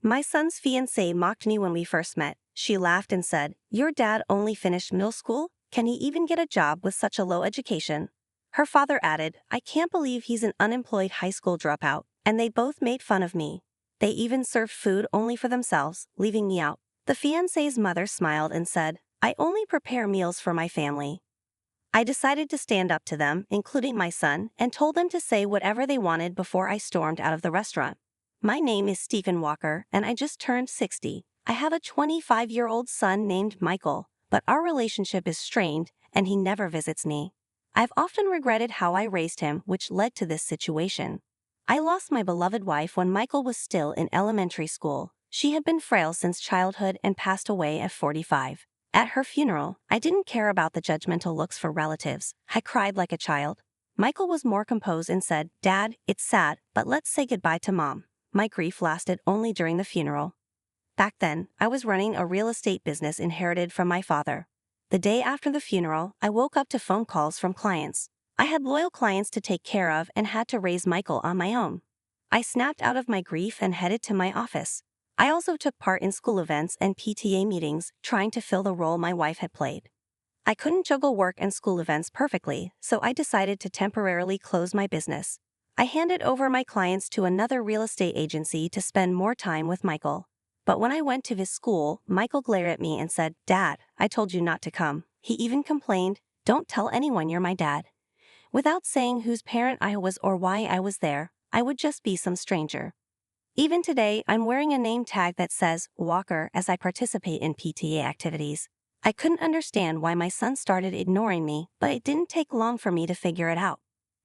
My son's fiancée mocked me when we first met. She laughed and said, "Your dad only finished middle school? Can he even get a job with such a low education?" Her father added, "I can't believe he's an unemployed high school dropout," and they both made fun of me. They even served food only for themselves, leaving me out. The fiancé's mother smiled and said, "I only prepare meals for my family." I decided to stand up to them, including my son, and told them to say whatever they wanted before I stormed out of the restaurant. My name is Stephen Walker, and I just turned 60. I have a 25-year-old son named Michael, but our relationship is strained, and he never visits me. I've often regretted how I raised him, which led to this situation. I lost my beloved wife when Michael was still in elementary school. She had been frail since childhood and passed away at 45. At her funeral, I didn't care about the judgmental looks for relatives. I cried like a child. Michael was more composed and said, "Dad, it's sad, but let's say goodbye to Mom." My grief lasted only during the funeral. Back then, I was running a real estate business inherited from my father. The day after the funeral, I woke up to phone calls from clients. I had loyal clients to take care of and had to raise Michael on my own. I snapped out of my grief and headed to my office. I also took part in school events and PTA meetings, trying to fill the role my wife had played. I couldn't juggle work and school events perfectly, so I decided to temporarily close my business. I handed over my clients to another real estate agency to spend more time with Michael. But when I went to his school, Michael glared at me and said, "Dad, I told you not to come." He even complained, "Don't tell anyone you're my dad." Without saying whose parent I was or why I was there, I would just be some stranger. Even today, I'm wearing a name tag that says Walker as I participate in PTA activities. I couldn't understand why my son started ignoring me, but it didn't take long for me to figure it out.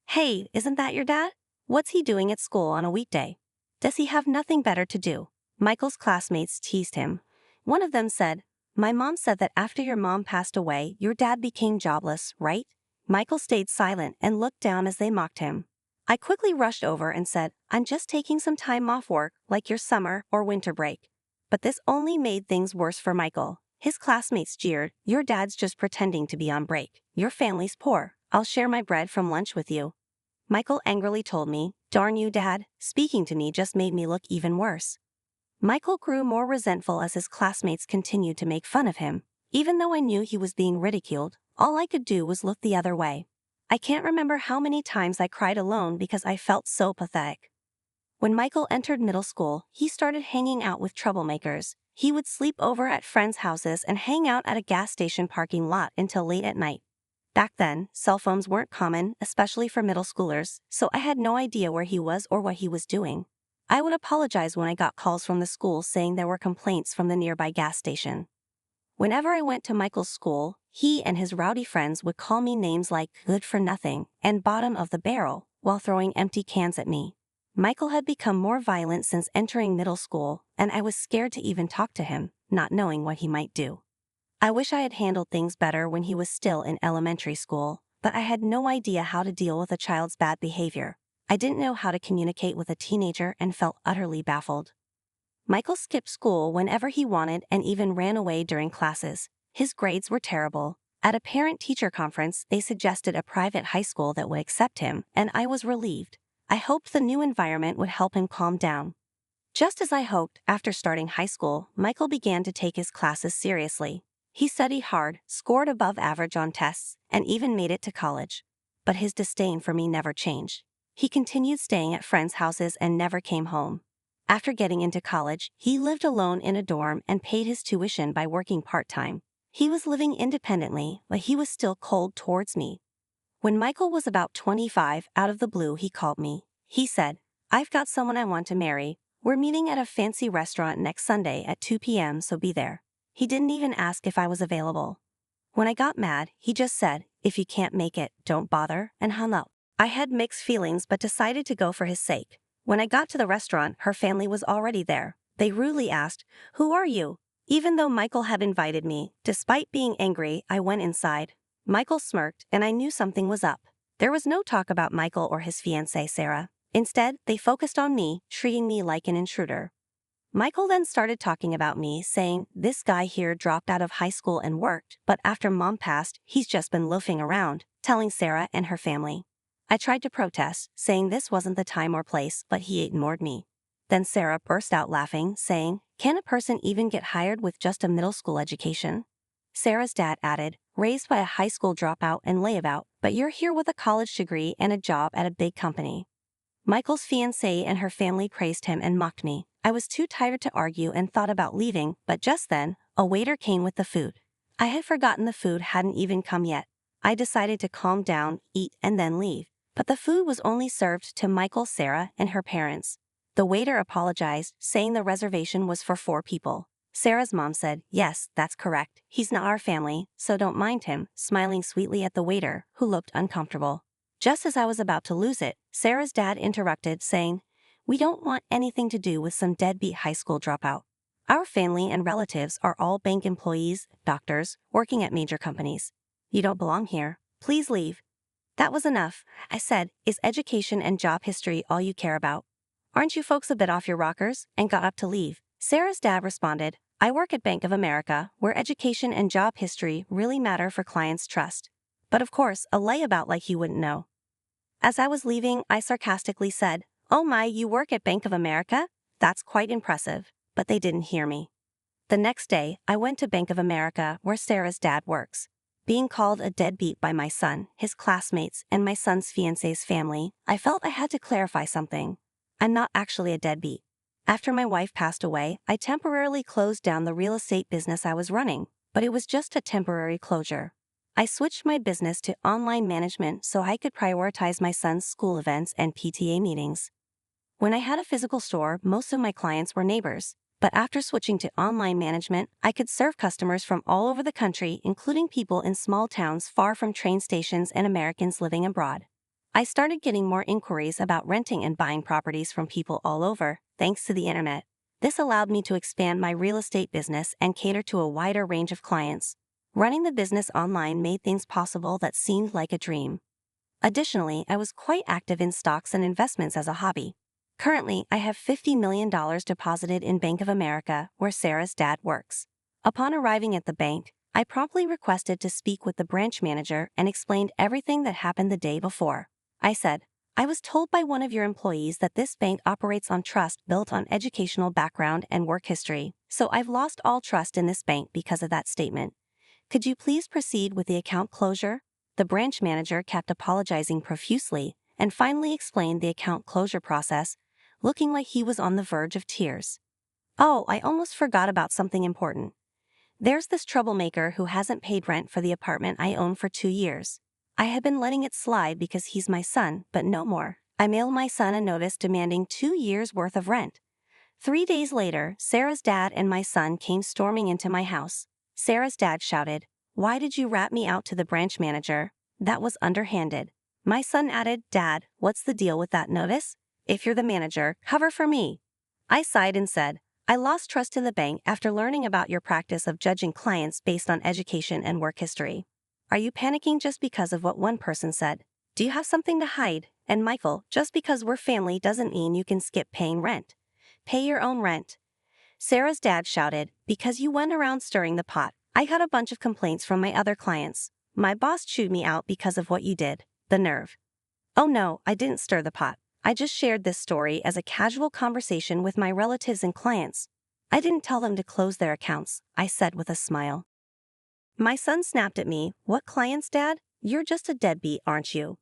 "Hey, isn't that your dad? What's he doing at school on a weekday? Does he have nothing better to do?" Michael's classmates teased him. One of them said, "My mom said that after your mom passed away, your dad became jobless, right?" Michael stayed silent and looked down as they mocked him. I quickly rushed over and said, "I'm just taking some time off work, like your summer or winter break." But this only made things worse for Michael. His classmates jeered, "Your dad's just pretending to be on break. Your family's poor. I'll share my bread from lunch with you." Michael angrily told me, "Darn you, Dad." Speaking to me just made me look even worse. Michael grew more resentful as his classmates continued to make fun of him. Even though I knew he was being ridiculed, all I could do was look the other way. I can't remember how many times I cried alone because I felt so pathetic. When Michael entered middle school, he started hanging out with troublemakers. He would sleep over at friends' houses and hang out at a gas station parking lot until late at night. Back then, cell phones weren't common, especially for middle schoolers, so I had no idea where he was or what he was doing. I would apologize when I got calls from the school saying there were complaints from the nearby gas station. Whenever I went to Michael's school, he and his rowdy friends would call me names like "good for nothing" and "bottom of the barrel" while throwing empty cans at me. Michael had become more violent since entering middle school, and I was scared to even talk to him, not knowing what he might do. I wish I had handled things better when he was still in elementary school, but I had no idea how to deal with a child's bad behavior. I didn't know how to communicate with a teenager and felt utterly baffled. Michael skipped school whenever he wanted and even ran away during classes. His grades were terrible. At a parent-teacher conference, they suggested a private high school that would accept him, and I was relieved. I hoped the new environment would help him calm down. Just as I hoped, after starting high school, Michael began to take his classes seriously. He studied hard, scored above average on tests, and even made it to college. But his disdain for me never changed. He continued staying at friends' houses and never came home. After getting into college, he lived alone in a dorm and paid his tuition by working part-time. He was living independently, but he was still cold towards me. When Michael was about 25, out of the blue he called me. He said, "I've got someone I want to marry. We're meeting at a fancy restaurant next Sunday at 2 p.m., so be there." He didn't even ask if I was available. When I got mad, he just said, "If you can't make it, don't bother," and hung up. I had mixed feelings but decided to go for his sake. When I got to the restaurant, her family was already there. They rudely asked, "Who are you?" Even though Michael had invited me, despite being angry, I went inside. Michael smirked, and I knew something was up. There was no talk about Michael or his fiancée, Sarah. Instead, they focused on me, treating me like an intruder. Michael then started talking about me, saying, "This guy here dropped out of high school and worked, but after Mom passed, he's just been loafing around," telling Sarah and her family. I tried to protest, saying this wasn't the time or place, but he ignored me. Then Sarah burst out laughing, saying, "Can a person even get hired with just a middle school education?" Sarah's dad added, "Raised by a high school dropout and layabout, but you're here with a college degree and a job at a big company." Michael's fiancée and her family praised him and mocked me. I was too tired to argue and thought about leaving, but just then, a waiter came with the food. I had forgotten the food hadn't even come yet. I decided to calm down, eat, and then leave. But the food was only served to Michael, Sarah, and her parents. The waiter apologized, saying the reservation was for 4 people. Sarah's mom said, "Yes, that's correct. He's not our family, so don't mind him," smiling sweetly at the waiter, who looked uncomfortable. Just as I was about to lose it, Sarah's dad interrupted, saying, "We don't want anything to do with some deadbeat high school dropout. Our family and relatives are all bank employees, doctors, working at major companies. You don't belong here. Please leave." "That was enough," I said. "Is education and job history all you care about? Aren't you folks a bit off your rockers?" and got up to leave. Sarah's dad responded, "I work at Bank of America, where education and job history really matter for clients' trust. But of course, a layabout like you wouldn't know." As I was leaving, I sarcastically said, "Oh my, you work at Bank of America? That's quite impressive." But they didn't hear me. The next day, I went to Bank of America, where Sarah's dad works. Being called a deadbeat by my son, his classmates, and my son's fiancé's family, I felt I had to clarify something. I'm not actually a deadbeat. After my wife passed away, I temporarily closed down the real estate business I was running, but it was just a temporary closure. I switched my business to online management so I could prioritize my son's school events and PTA meetings. When I had a physical store, most of my clients were neighbors, but after switching to online management, I could serve customers from all over the country, including people in small towns far from train stations and Americans living abroad. I started getting more inquiries about renting and buying properties from people all over, thanks to the internet. This allowed me to expand my real estate business and cater to a wider range of clients. Running the business online made things possible that seemed like a dream. Additionally, I was quite active in stocks and investments as a hobby. Currently, I have $50 million deposited in Bank of America, where Sarah's dad works. Upon arriving at the bank, I promptly requested to speak with the branch manager and explained everything that happened the day before. I said, "I was told by one of your employees that this bank operates on trust built on educational background and work history, so I've lost all trust in this bank because of that statement. Could you please proceed with the account closure?" The branch manager kept apologizing profusely and finally explained the account closure process, looking like he was on the verge of tears. "Oh, I almost forgot about something important. There's this troublemaker who hasn't paid rent for the apartment I own for 2 years. I had been letting it slide because he's my son, but no more. I mailed my son a notice demanding 2 years' worth of rent. 3 days later, Sarah's dad and my son came storming into my house. Sarah's dad shouted, "Why did you rat me out to the branch manager? That was underhanded." My son added, "Dad, what's the deal with that notice? If you're the manager, cover for me." I sighed and said, "I lost trust in the bank after learning about your practice of judging clients based on education and work history. Are you panicking just because of what one person said? Do you have something to hide? And Michael, just because we're family doesn't mean you can skip paying rent. Pay your own rent." Sarah's dad shouted, "Because you went around stirring the pot. I got a bunch of complaints from my other clients. My boss chewed me out because of what you did. The nerve." "Oh no, I didn't stir the pot. I just shared this story as a casual conversation with my relatives and clients. I didn't tell them to close their accounts," I said with a smile. My son snapped at me, "What clients, Dad? You're just a deadbeat, aren't you?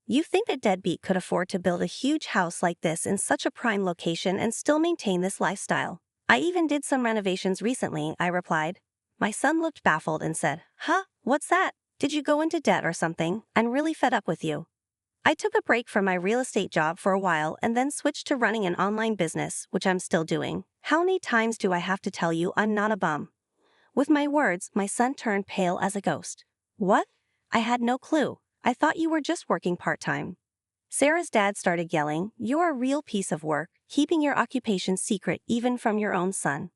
You think a deadbeat could afford to build a huge house like this in such a prime location and still maintain this lifestyle?" "I even did some renovations recently," I replied. My son looked baffled and said, "Huh? What's that? Did you go into debt or something? I'm really fed up with you." I took a break from my real estate job for a while and then switched to running an online business, which I'm still doing. How many times do I have to tell you I'm not a bum? With my words, my son turned pale as a ghost. "What? I had no clue. I thought you were just working part-time." Sarah's dad started yelling, "You're a real piece of work, keeping your occupation secret even from your own son."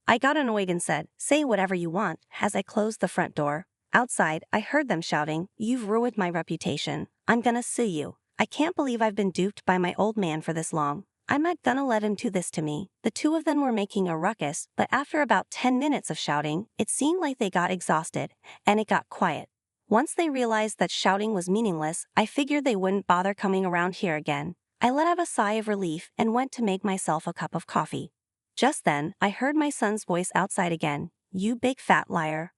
I got annoyed and said, "Say whatever you want," as I closed the front door. Outside, I heard them shouting, "You've ruined my reputation. I'm gonna sue you. I can't believe I've been duped by my old man for this long. I'm not gonna let him do this to me." The two of them were making a ruckus, but after about 10 minutes of shouting, it seemed like they got exhausted, and it got quiet. Once they realized that shouting was meaningless, I figured they wouldn't bother coming around here again. I let out a sigh of relief and went to make myself a cup of coffee. Just then, I heard my son's voice outside again. "You big fat liar."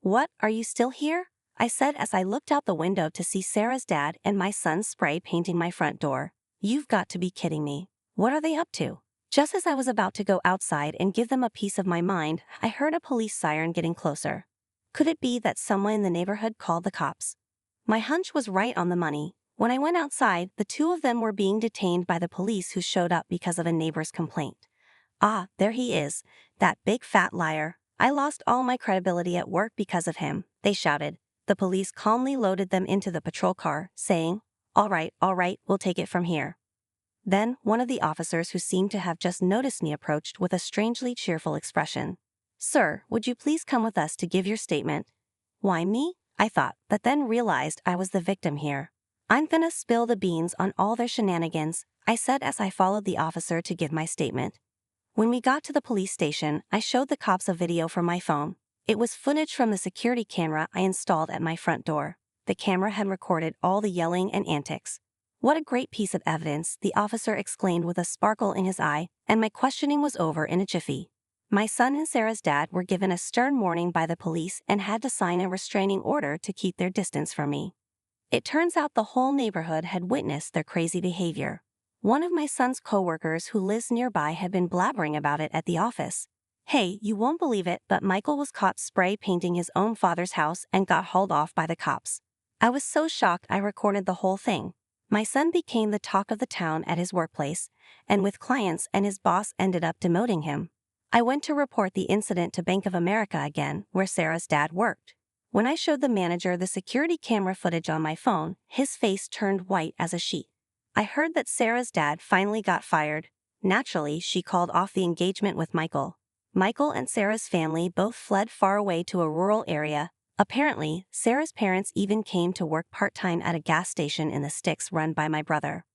"What, are you still here?" I said as I looked out the window to see Sarah's dad and my son spray painting my front door. "You've got to be kidding me. What are they up to?" Just as I was about to go outside and give them a piece of my mind, I heard a police siren getting closer. Could it be that someone in the neighborhood called the cops? My hunch was right on the money. When I went outside, the two of them were being detained by the police who showed up because of a neighbor's complaint. "Ah, there he is, that big fat liar. I lost all my credibility at work because of him," they shouted. The police calmly loaded them into the patrol car, saying, all right, we'll take it from here." Then, one of the officers who seemed to have just noticed me approached with a strangely cheerful expression. "Sir, would you please come with us to give your statement?" Why me? I thought, but then realized I was the victim here. "I'm gonna spill the beans on all their shenanigans," I said as I followed the officer to give my statement. When we got to the police station, I showed the cops a video from my phone. It was footage from the security camera I installed at my front door. The camera had recorded all the yelling and antics. "What a great piece of evidence," the officer exclaimed with a sparkle in his eye, and my questioning was over in a jiffy. My son and Sarah's dad were given a stern warning by the police and had to sign a restraining order to keep their distance from me. It turns out the whole neighborhood had witnessed their crazy behavior. One of my son's coworkers who lives nearby had been blabbering about it at the office. "Hey, you won't believe it, but Michael was caught spray painting his own father's house and got hauled off by the cops." I was so shocked I recorded the whole thing. My son became the talk of the town at his workplace, and with clients and his boss ended up demoting him. I went to report the incident to Bank of America again, where Sarah's dad worked. When I showed the manager the security camera footage on my phone, his face turned white as a sheet. I heard that Sarah's dad finally got fired. Naturally, she called off the engagement with Michael. Michael and Sarah's family both fled far away to a rural area. Apparently, Sarah's parents even came to work part-time at a gas station in the sticks run by my brother.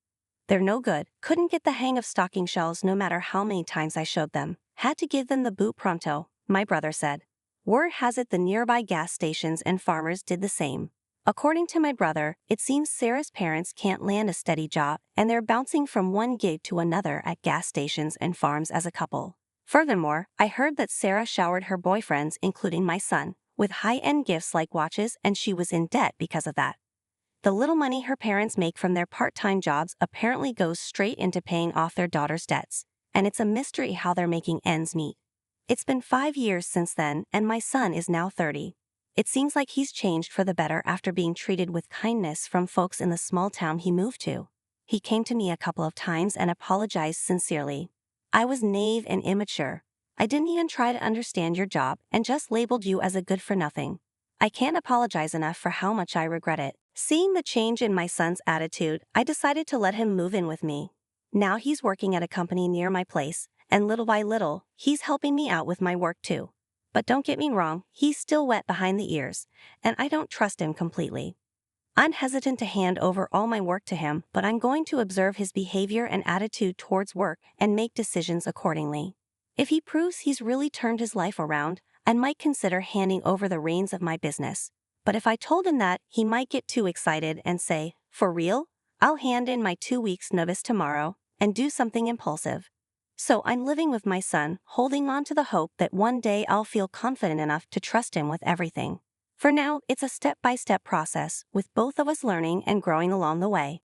"They're no good. Couldn't get the hang of stocking shelves no matter how many times I showed them. Had to give them the boot pronto," my brother said. Word has it the nearby gas stations and farmers did the same. According to my brother, it seems Sarah's parents can't land a steady job and they're bouncing from one gig to another at gas stations and farms as a couple. Furthermore, I heard that Sarah showered her boyfriends, including my son, with high-end gifts like watches, and she was in debt because of that. The little money her parents make from their part-time jobs apparently goes straight into paying off their daughter's debts, and it's a mystery how they're making ends meet. It's been 5 years since then, and my son is now 30. It seems like he's changed for the better after being treated with kindness from folks in the small town he moved to. He came to me a couple of times and apologized sincerely. "I was naive and immature. I didn't even try to understand your job and just labeled you as a good-for-nothing. I can't apologize enough for how much I regret it." Seeing the change in my son's attitude, I decided to let him move in with me. Now he's working at a company near my place, and little by little, he's helping me out with my work too. But don't get me wrong, he's still wet behind the ears, and I don't trust him completely. I'm hesitant to hand over all my work to him, but I'm going to observe his behavior and attitude towards work and make decisions accordingly. If he proves he's really turned his life around, I might consider handing over the reins of my business. But if I told him that, he might get too excited and say, "For real? I'll hand in my 2 weeks' notice tomorrow," and do something impulsive. So I'm living with my son, holding on to the hope that one day I'll feel confident enough to trust him with everything. For now, it's a step-by-step process, with both of us learning and growing along the way.